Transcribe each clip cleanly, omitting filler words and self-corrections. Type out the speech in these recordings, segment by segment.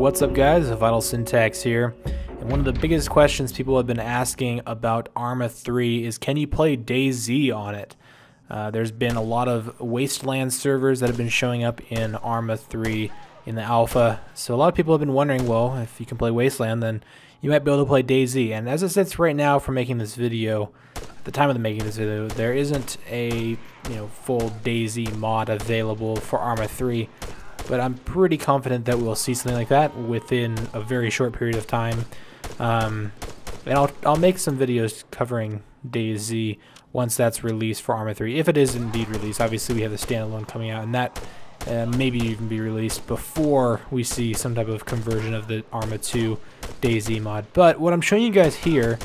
What's up, guys? VitalSyntax here, and one of the biggest questions people have been asking about Arma 3 is, can you play DayZ on it? There's been a lot of Wasteland servers that have been showing up in Arma 3 in the alpha, so a lot of people have been wondering, well, if you can play Wasteland, then you might be able to play DayZ. And as it sits right now for making this video, at the time of making this video, there isn't a full DayZ mod available for Arma 3. But I'm pretty confident that we'll see something like that within a very short period of time. And I'll make some videos covering DayZ once that's released for Arma 3, if it is indeed released. Obviously, we have the standalone coming out, and that maybe even be released before we see some type of conversion of the Arma 2 DayZ mod. But what I'm showing you guys here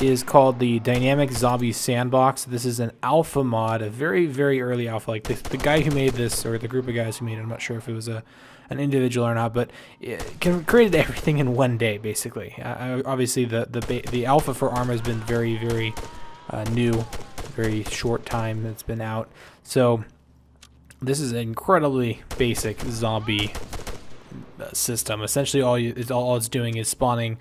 is called the Dynamic Zombie Sandbox. This is an alpha mod, a very, very early alpha. Like the guy who made this, or the group of guys who made it, I'm not sure if it was an individual or not, but it created everything in one day, basically. Obviously, the alpha for Arma has been very, very new, very short time it's been out. So this is an incredibly basic zombie system. Essentially, all it's doing is spawning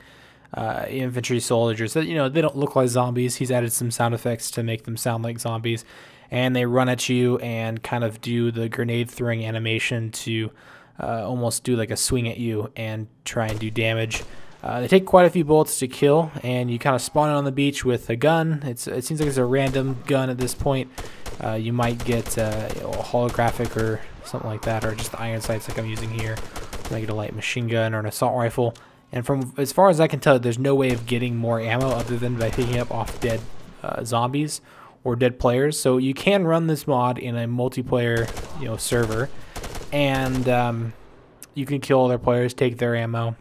infantry soldiers that they don't look like zombies. He's added some sound effects to make them sound like zombies, and they run at you and kind of do the grenade throwing animation to almost do like a swing at you and try and do damage. They take quite a few bullets to kill, and you kind of spawn it on the beach with a gun. It seems like it's a random gun at this point. You might get a holographic or something like that, or just the iron sights like I'm using here. You might get a light machine gun or an assault rifle. And from as far as I can tell, there's no way of getting more ammo other than by picking up off dead zombies or dead players. So you can run this mod in a multiplayer, server, and you can kill other players, take their ammo,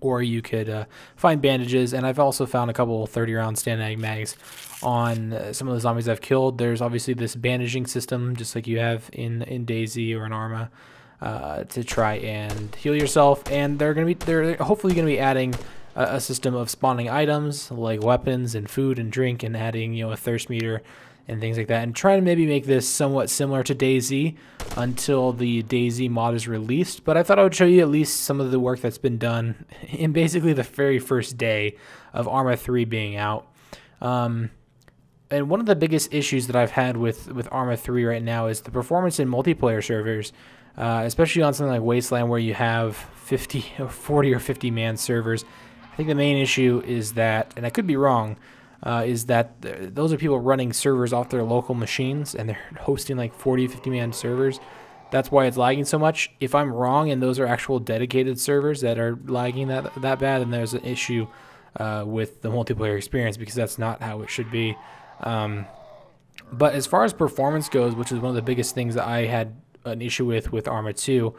or you could find bandages. And I've also found a couple 30-round standard mags on some of the zombies I've killed. There's obviously this bandaging system, just like you have in DayZ or in Arma, to try and heal yourself, and they're hopefully gonna be adding a system of spawning items like weapons and food and drink, and adding a thirst meter and things like that, and try to maybe make this somewhat similar to DayZ until the DayZ mod is released. But I thought I would show you at least some of the work that's been done in basically the very first day of Arma 3 being out. And one of the biggest issues that I've had with Arma 3 right now is the performance in multiplayer servers. Especially on something like Wasteland, where you have 40 or 50 man servers. I think the main issue is that, and I could be wrong, is that those are people running servers off their local machines, and they're hosting like 40, 50 man servers. That's why it's lagging so much. If I'm wrong and those are actual dedicated servers that are lagging that bad, then there's an issue with the multiplayer experience, because that's not how it should be. But as far as performance goes, which is one of the biggest things that I had an issue with Arma 2,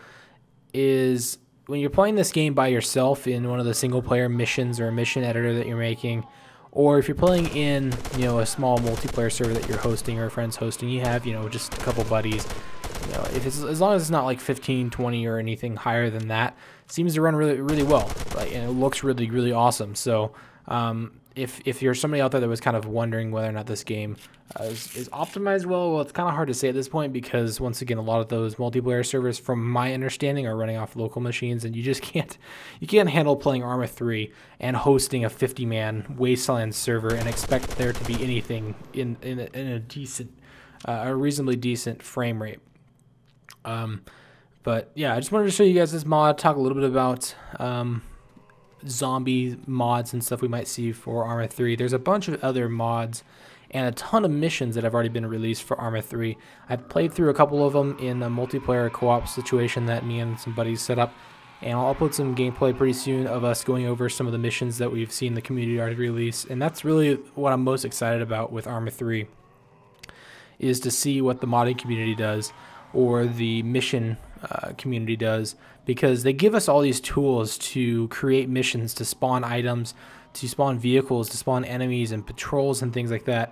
is when you're playing this game by yourself in one of the single player missions or a mission editor that you're making, or if you're playing in a small multiplayer server that you're hosting or a friend's hosting, you have just a couple buddies, if it's, as long as it's not like 15, 20 or anything higher than that, it seems to run really, really well, and it looks really, really awesome. So if you're somebody out there that was kind of wondering whether or not this game is optimized well, it's kind of hard to say at this point, because once again, a lot of those multiplayer servers, from my understanding, are running off local machines, and you just can't handle playing Arma 3 and hosting a 50-man Wasteland server and expect there to be anything in a decent, a reasonably decent frame rate. But yeah, I just wanted to show you guys this mod, talk a little bit about zombie mods and stuff we might see for Arma 3. There's a bunch of other mods and a ton of missions that have already been released for Arma 3. I've played through a couple of them in a multiplayer co-op situation that me and some buddies set up, and I'll upload some gameplay pretty soon of us going over some of the missions that we've seen the community already release. And that's really what I'm most excited about with Arma 3, is to see what the modding community does, or the mission community does, because they give us all these tools to create missions, to spawn items, to spawn vehicles, to spawn enemies and patrols and things like that.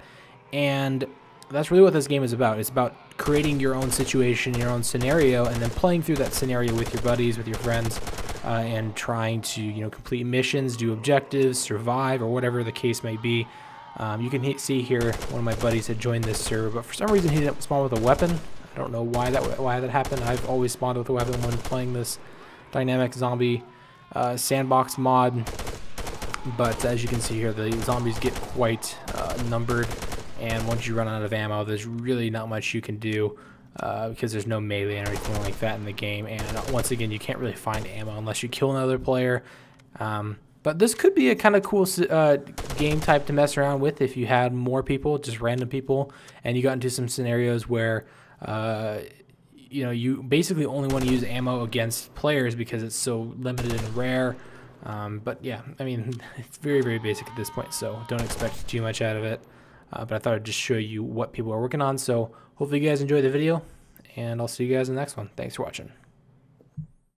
And that's really what this game is about. It's about creating your own situation, your own scenario, and then playing through that scenario with your buddies, with your friends, and trying to complete missions, do objectives, survive, or whatever the case may be. You can see here one of my buddies had joined this server, but for some reason he didn't spawn with a weapon. I don't know why that happened. I've always spawned with a weapon when playing this dynamic zombie sandbox mod. But as you can see here, the zombies get quite numbered, and once you run out of ammo, there's really not much you can do because there's no melee or anything like that in the game. And once again, you can't really find ammo unless you kill another player. But this could be a kind of cool game type to mess around with if you had more people, just random people, and you got into some scenarios where you know, you basically only want to use ammo against players because it's so limited and rare. But yeah, I mean, it's very, very basic at this point, so don't expect too much out of it. But I thought I'd just show you what people are working on. So hopefully you guys enjoyed the video, and I'll see you guys in the next one. Thanks for watching.